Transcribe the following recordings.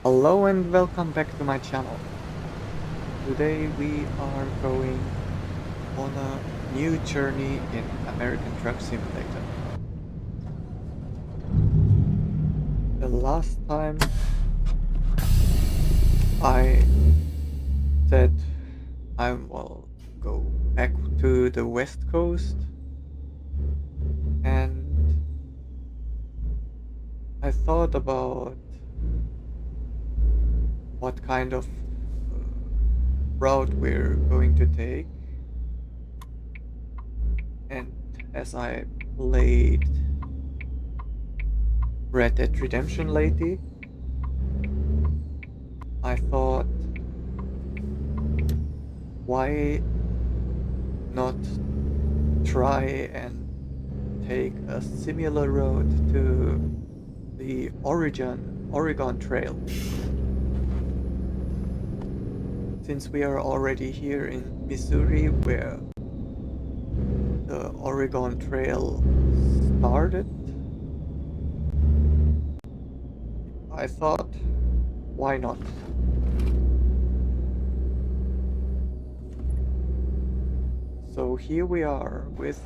Hello and welcome back to my channel. Today we are going on a new journey in American Truck Simulator. The last time I said I will go back to the West Coast, and I thought about what kind of uh, route we're going to take. And as I played Red Dead Redemption lately, I thought, why not try and take a similar road to the Oregon Trail? Since we are already here in Missouri, where the Oregon Trail started, I thought, why not? So here we are with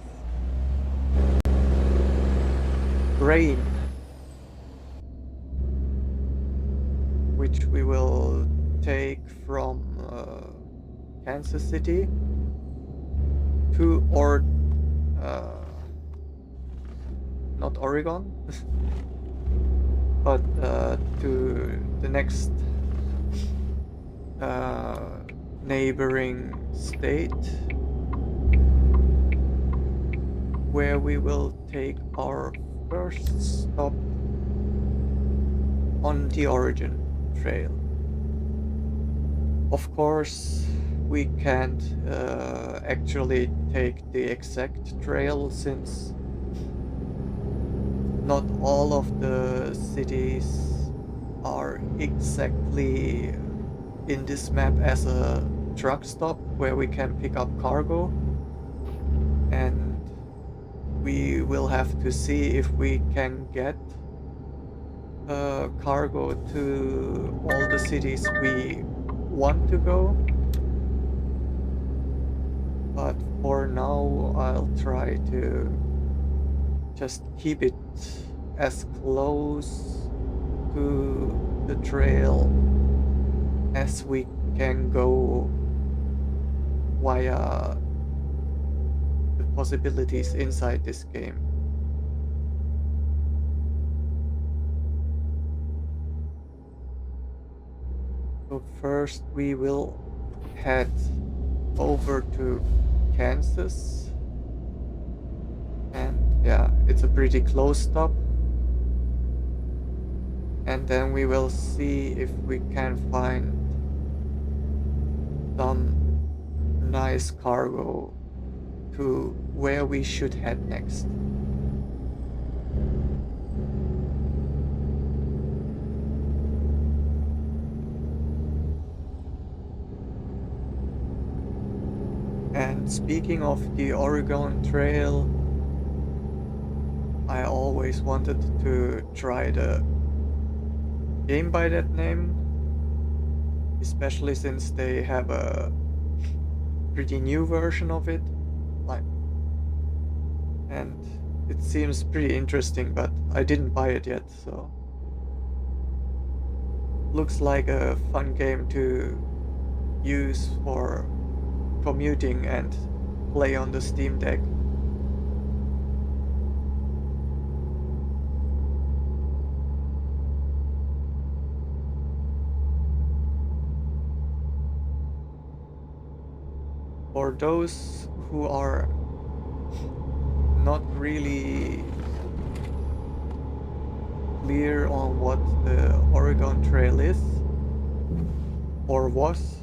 grain, which we will take from Kansas City to uh, not Oregon, but to the next uh, neighboring state, where we will take our first stop on the Origin Trail. Of course, we can't actually take the exact trail, since not all of the cities are exactly in this map as a truck stop where we can pick up cargo, and we will have to see if we can get cargo to all the cities we want to go. But for now, I'll try to just keep it as close to the trail as we can go via the possibilities inside this game. So first we will head over to Kansas, and yeah, it's a pretty close stop. And then we will see if we can find some nice cargo to where we should head next. And speaking of the Oregon Trail, I always wanted to try the game by that name, especially since they have a pretty new version of it. Like, and it seems pretty interesting, but I didn't buy it yet, so looks like a fun game to use for commuting and play on the Steam Deck. For those who are not really clear on what the Oregon Trail is or was,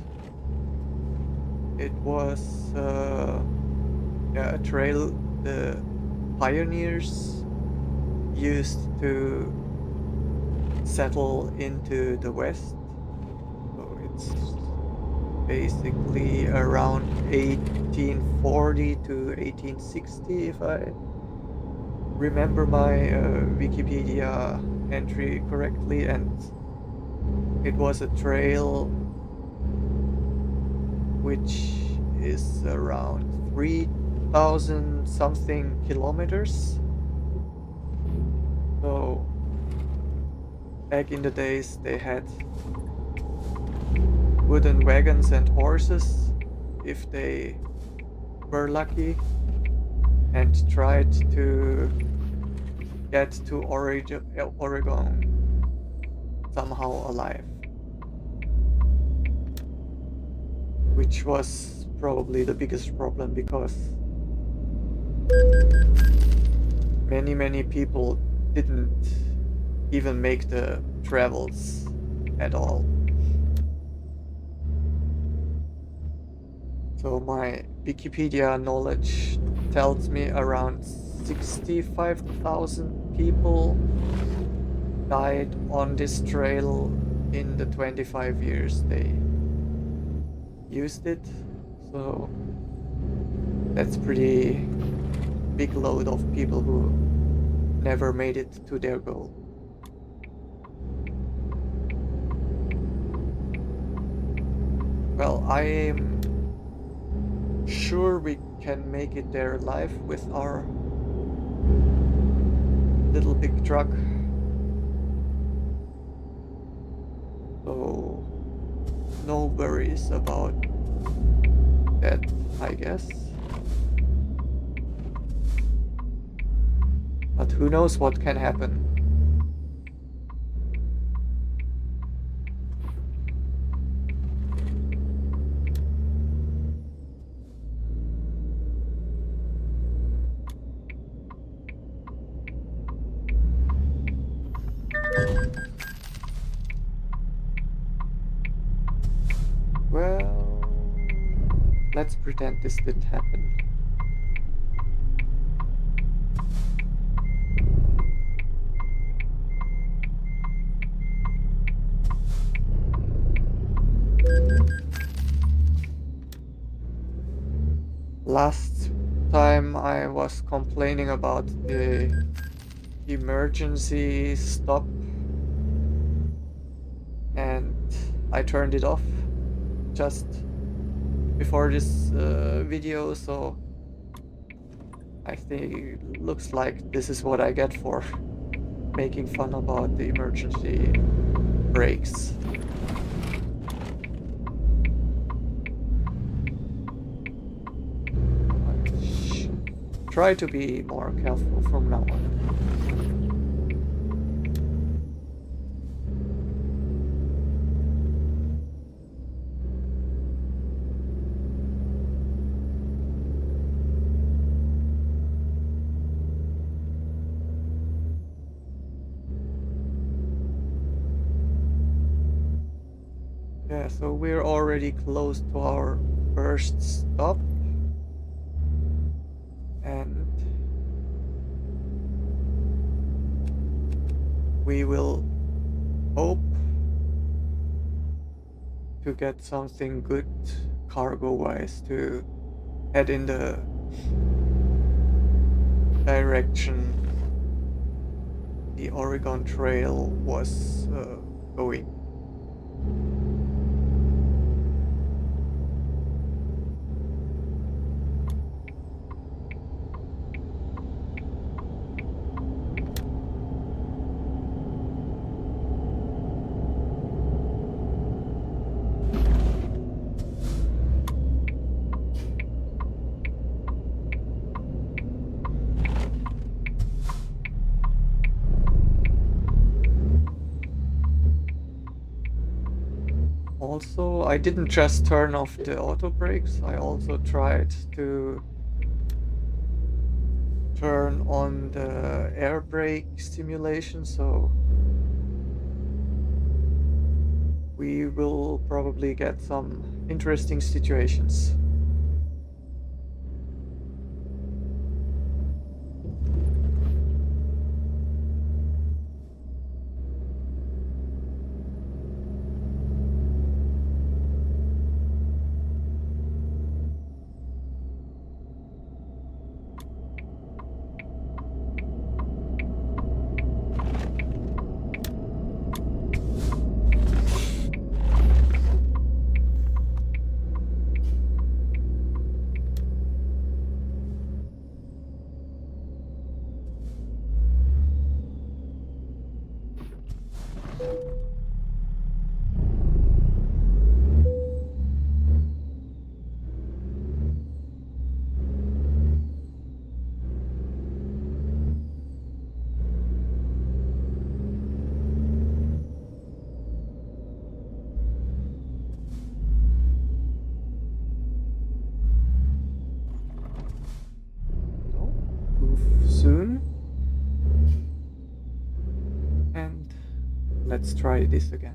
it was yeah, a trail the pioneers used to settle into the West. So it's basically around 1840 to 1860, if I remember my Wikipedia entry correctly, and It was a trail which is around 3,000 something kilometers. So back in the days, they had wooden wagons and horses if they were lucky, and tried to get to Oregon somehow alive, which was probably the biggest problem because many people didn't even make the travels at all. So my Wikipedia knowledge tells me around 65,000 people died on this trail in the 25 years they used it. So that's pretty big load of people who never made it to their goal. Well, I'm sure we can make it there alive with our little big truck. So no worries about that, I guess. But who knows what can happen. Well, let's pretend this didn't happen. Last time I was complaining about the emergency stop and I turned it off just before this video, so I think it looks like this is what I get for making fun about the emergency brakes. Try to be more careful from now on. Yeah, so we're already close to our first stop. And we will hope to get something good cargo-wise to head in the direction the Oregon Trail was going. Also, I didn't just turn off the auto brakes, I also tried to turn on the air brake stimulation, so we will probably get some interesting situations. No, move soon. And let's try this again.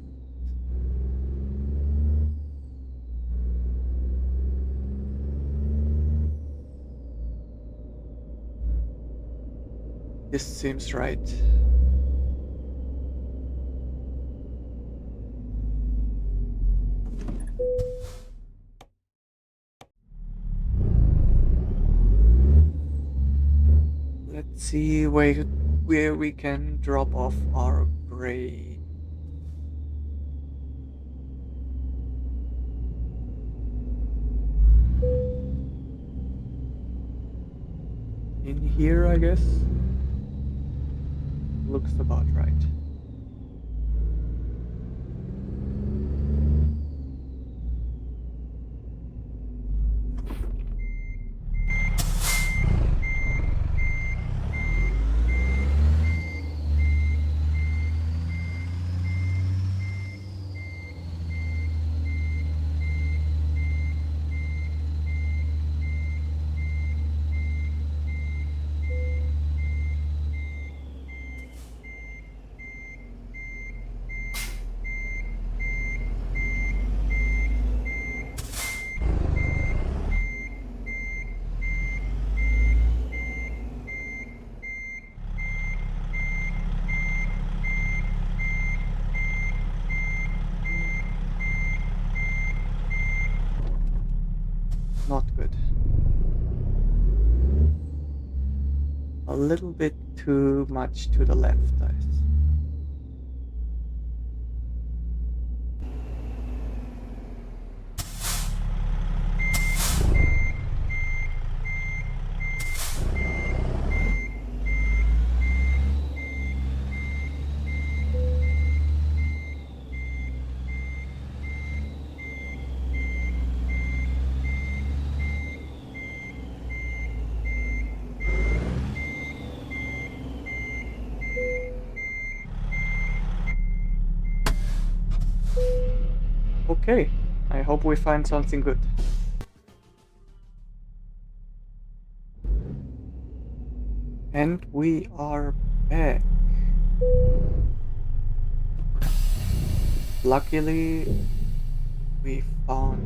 This seems right. Let's see where we can drop off our grain. In here, I guess. Looks about right. Not good. A little bit too much to the left, I see. Okay, I hope we find something good. And we are back. Luckily, we found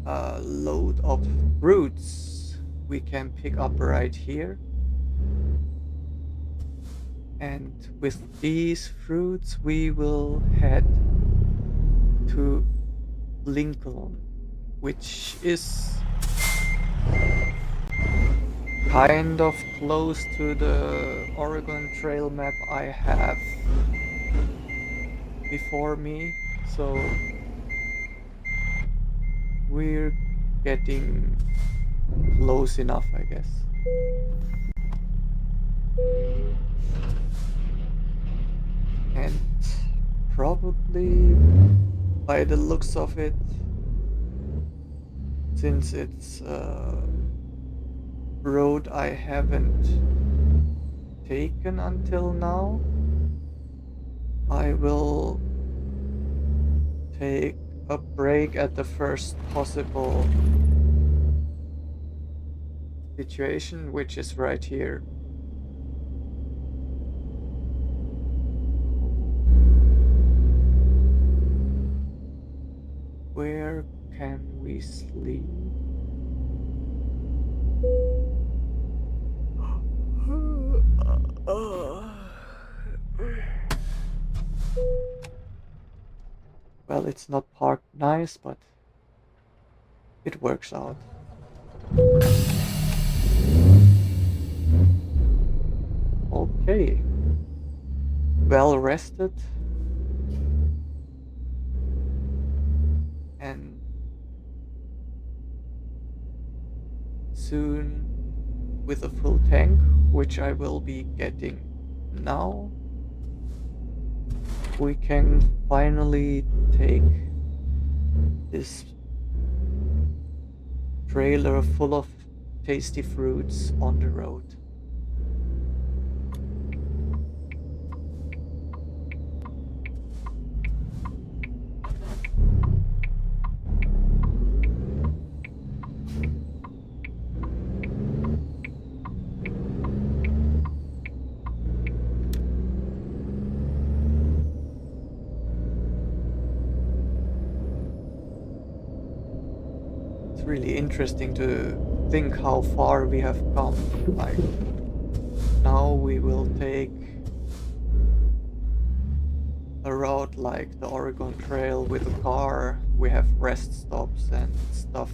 a load of fruits we can pick up right here. And with these fruits, we will head to Lincoln, which is kind of close to the Oregon Trail map I have before me, so we're getting close enough, I guess. And probably by the looks of it, since it's a road I haven't taken until now, I will take a break at the first possible situation, which is right here. Where can we sleep? Well, it's not parked nice, but it works out. Okay. Well rested. And soon with a full tank, which I will be getting now we can finally take this trailer full of tasty fruits on the road. It's really interesting to think how far we have come. Like, now we will take a route like the Oregon Trail with a car. We have rest stops and stuff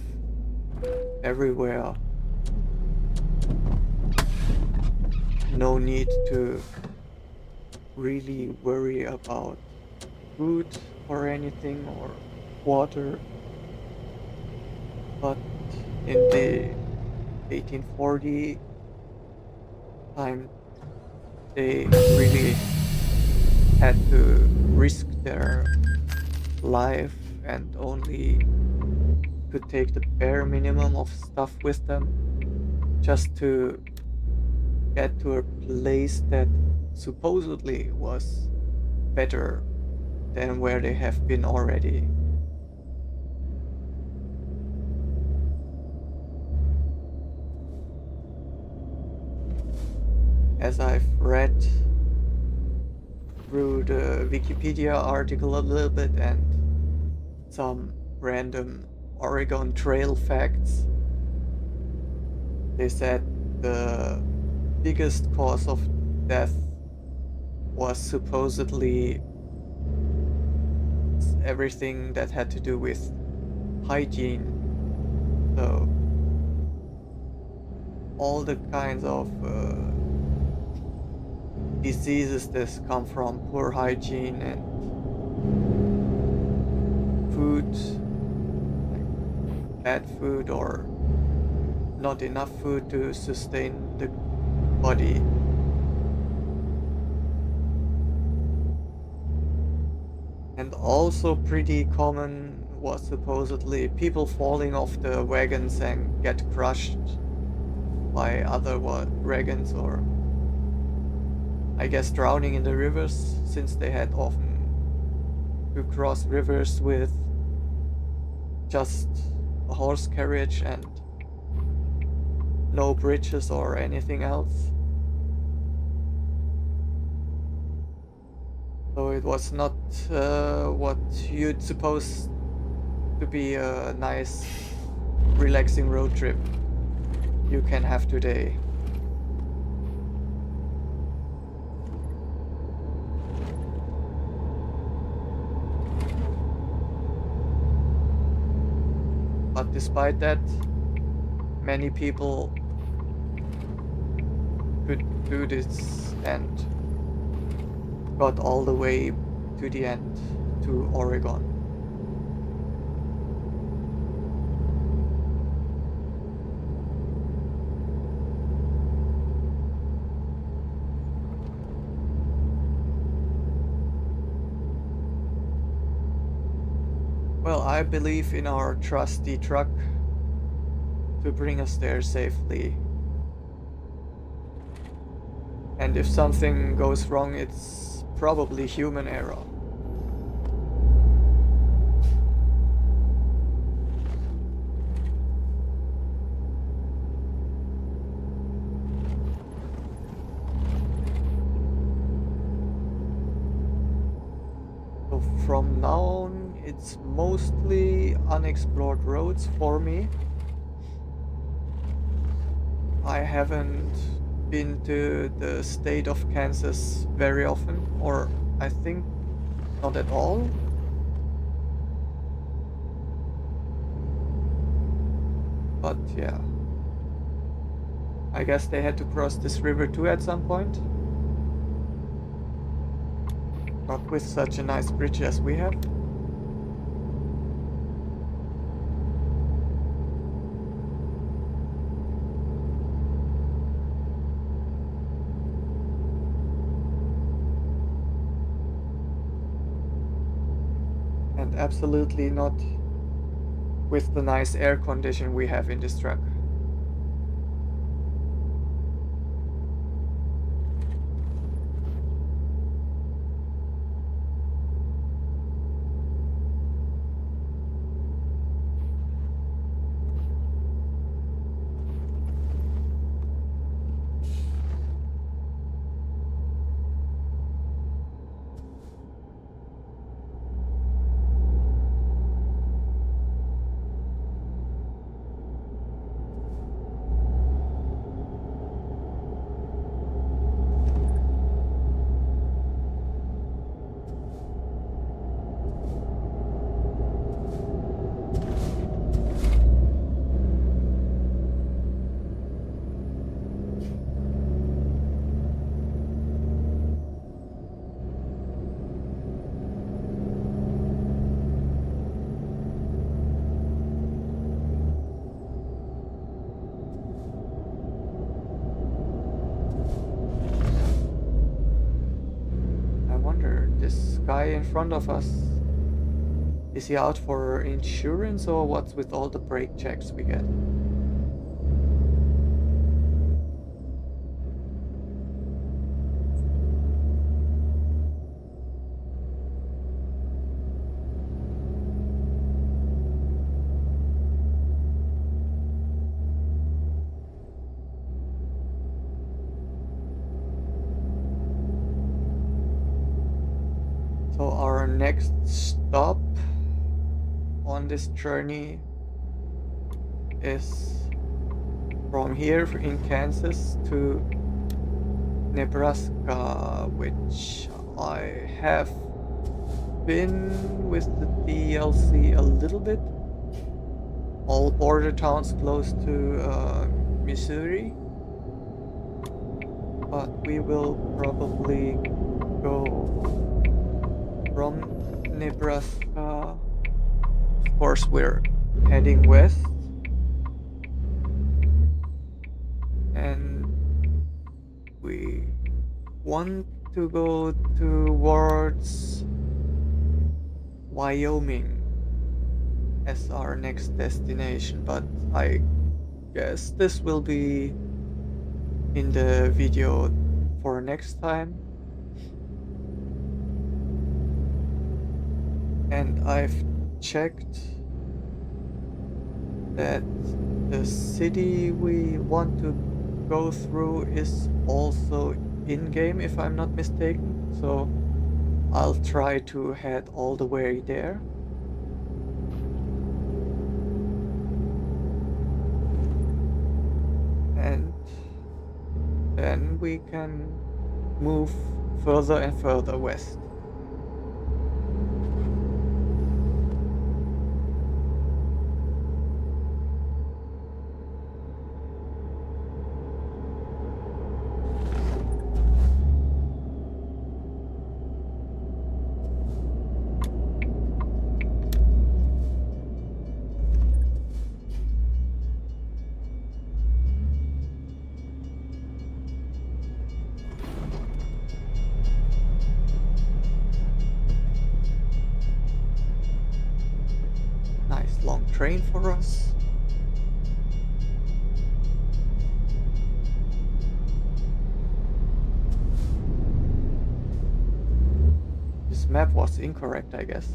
everywhere. No need to really worry about food or anything or water. But in the 1840 time, they really had to risk their life and only could take the bare minimum of stuff with them just to get to a place that supposedly was better than where they have been already. As I've read through the Wikipedia article a little bit and some random Oregon Trail facts, they said the biggest cause of death was supposedly everything that had to do with hygiene. So, all the kinds of diseases that come from poor hygiene and food, like bad food or not enough food to sustain the body. And also pretty common was supposedly people falling off the wagons and get crushed by other wagons, or I guess drowning in the rivers, since they had often to cross rivers with just a horse carriage and no bridges or anything else. So it was not what you'd suppose to be a nice, relaxing road trip you can have today. But despite that, many people could do this and got all the way to the end, to Oregon. Well, I believe in our trusty truck to bring us there safely. And if something goes wrong, it's probably human error. So from now on, it's mostly unexplored roads for me. I haven't been to the state of Kansas very often, or I think not at all. But yeah, I guess they had to cross this river too at some point. Not with such a nice bridge as we have. absolutely not with the nice air condition we have in this truck. I wonder, this guy in front of us, is he out for insurance or what's with all the brake checks we get? So our next stop on this journey is from here in Kansas to Nebraska, which I have been with the DLC a little bit. All border towns close to Missouri, but we will probably go from Nebraska. Of course, we're heading west, and we want to go towards Wyoming as our next destination, but I guess this will be in the video for next time. And I've checked that the city we want to go through is also in-game, if I'm not mistaken, so I'll try to head all the way there. And then we can move further and further west. Nice long train for us. This map was incorrect, I guess.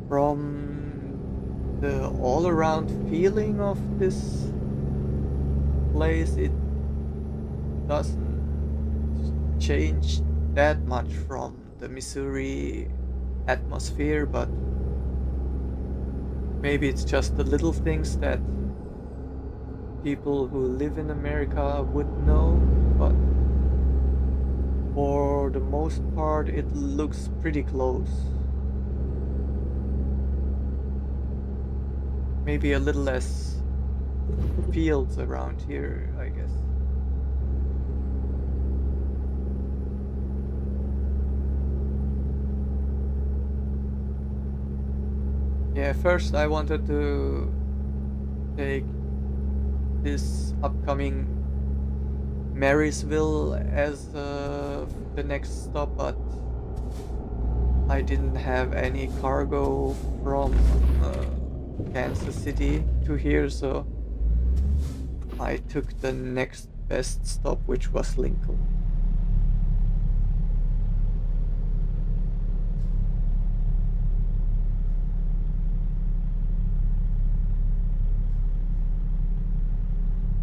From the all-around feeling of this place, it doesn't change that much from the Missouri atmosphere, but maybe it's just the little things that people who live in America would know, but for the most part, it looks pretty close. Maybe a little less fields around here, I guess. Yeah, first I wanted to take this upcoming Marysville as the next stop, but I didn't have any cargo from Kansas City to here, so I took the next best stop, which was Lincoln.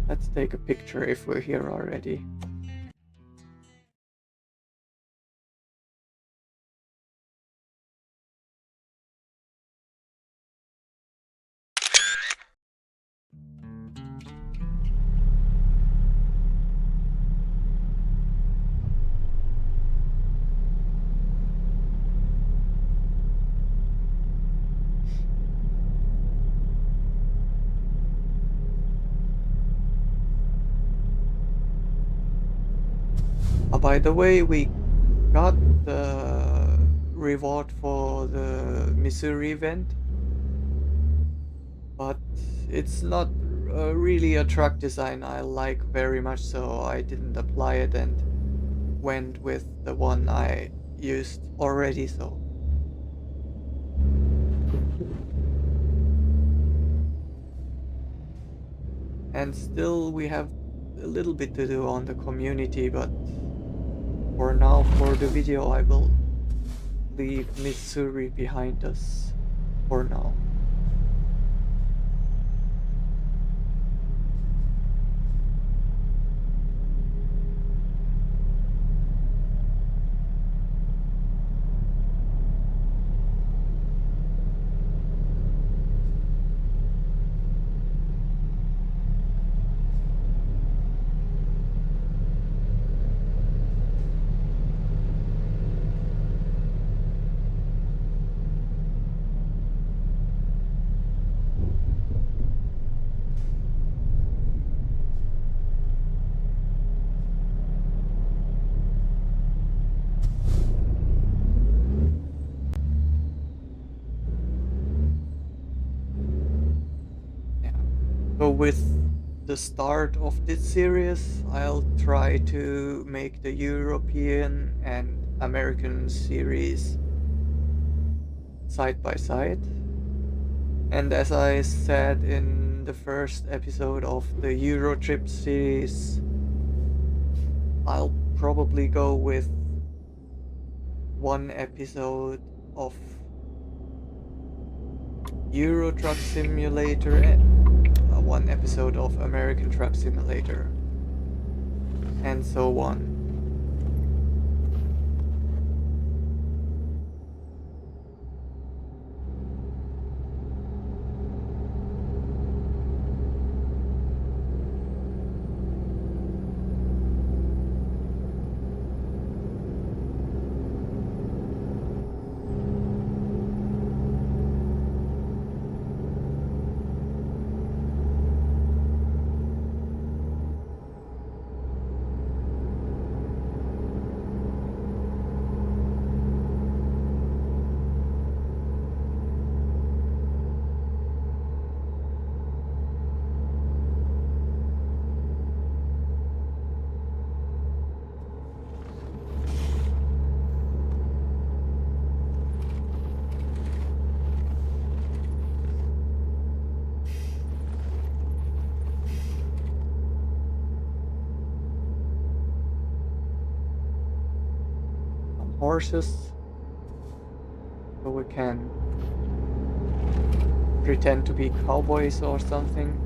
Let's take a picture if we're here already. By the way, we got the reward for the Missouri event, but it's not really a truck design I like very much, so I didn't apply it and went with the one I used already, so. And still we have a little bit to do on the community, but for now, for the video, I will leave Missouri behind us for now. Yeah. So with the start of this series, I'll try to make the European and American series side by side. And as I said in the first episode of the Euro trip series, I'll probably go with one episode of Euro Truck Simulator and one episode of American Truck Simulator, and so on. Horses, so we can pretend to be cowboys or something.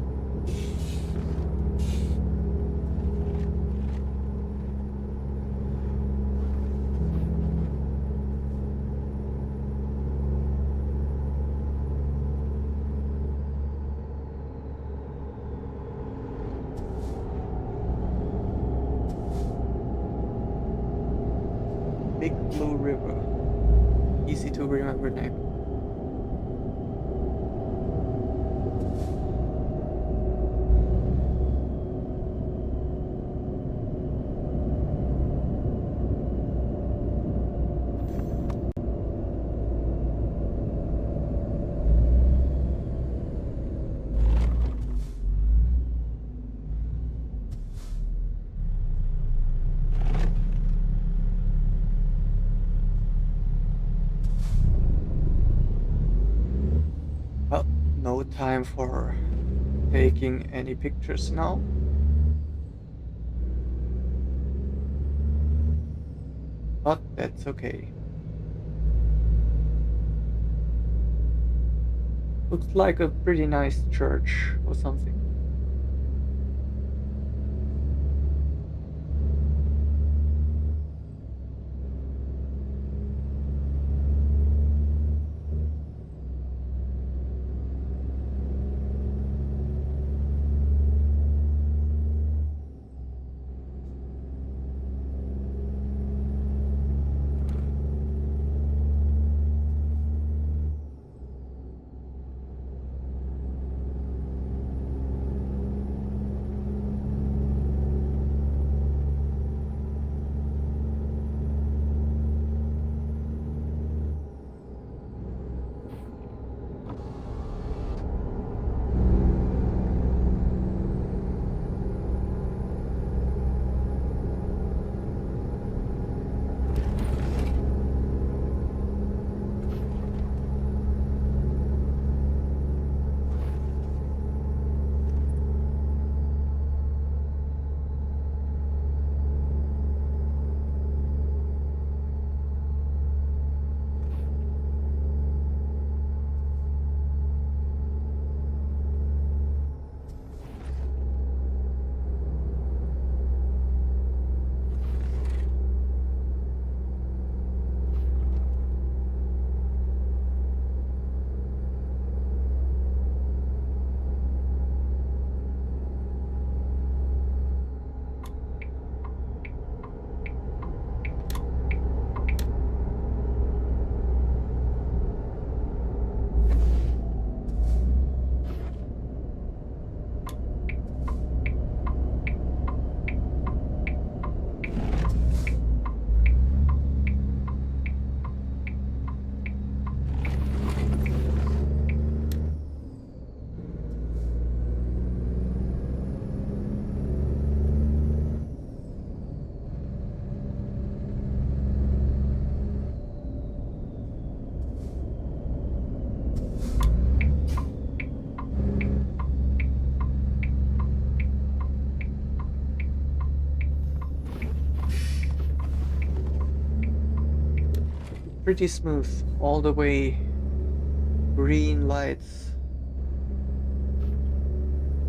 Big Blue River. Easy to remember name. Well, no time for taking any pictures now. But that's okay. Looks like a pretty nice church or something. Pretty smooth all the way. Green lights.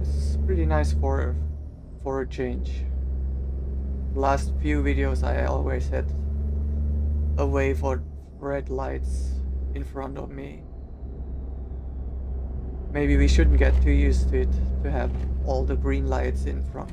It's pretty nice for a change. Last few videos I always had a way for red lights in front of me. Maybe we shouldn't get too used to it to have all the green lights in front.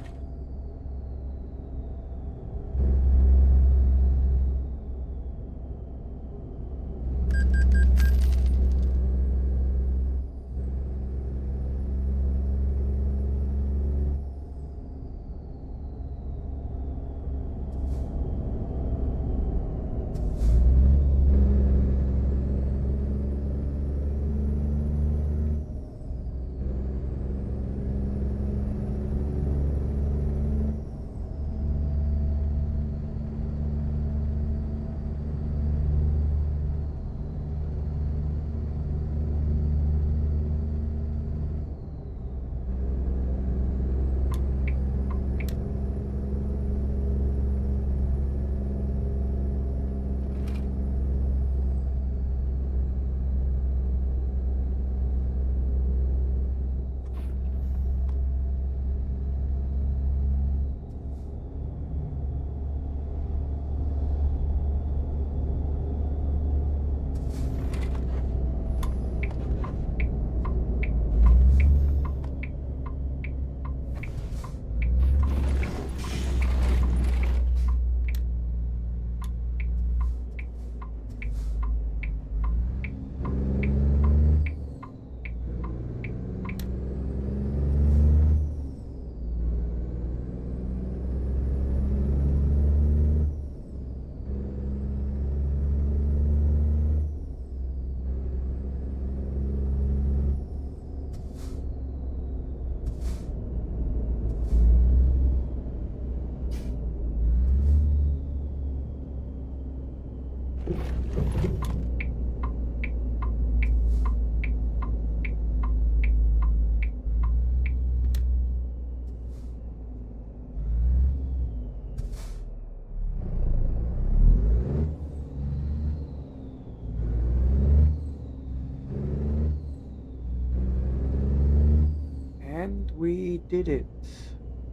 We did it.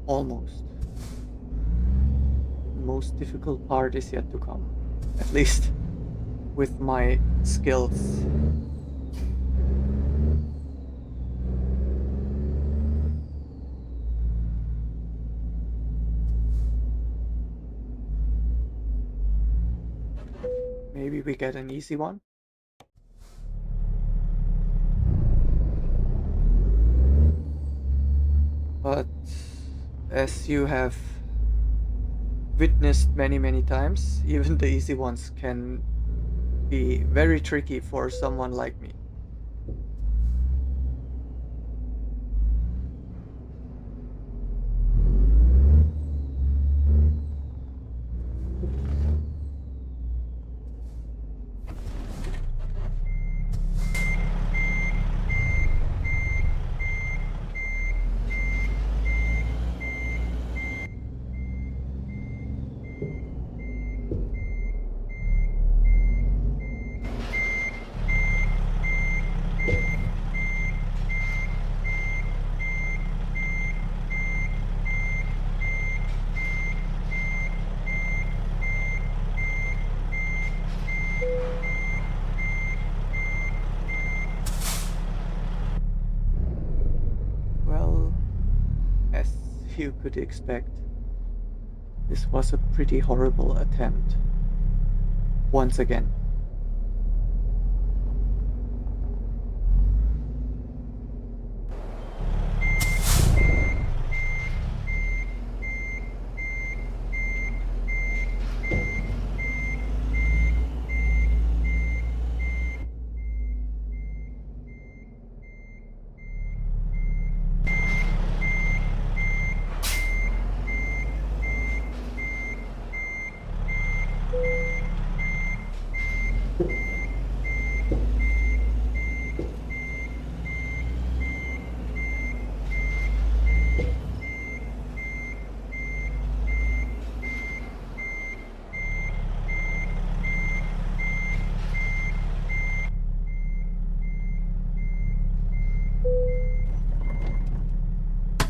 Almost. The most difficult part is yet to come. At least with my skills. Maybe we get an easy one. But as you have witnessed many, many times, even the easy ones can be very tricky for someone like me. Well, as you could expect, this was a pretty horrible attempt. Once again.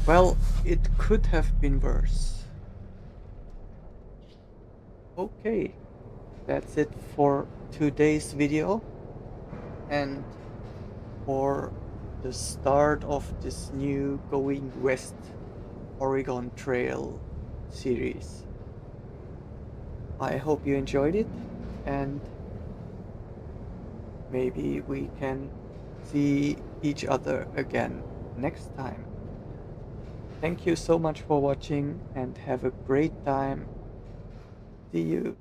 Well, it could have been worse. Okay, that's it for today's video and for the start of this new Going West Oregon Trail series. I hope you enjoyed it and maybe we can see each other again next time. Thank you so much for watching and have a great time. See you.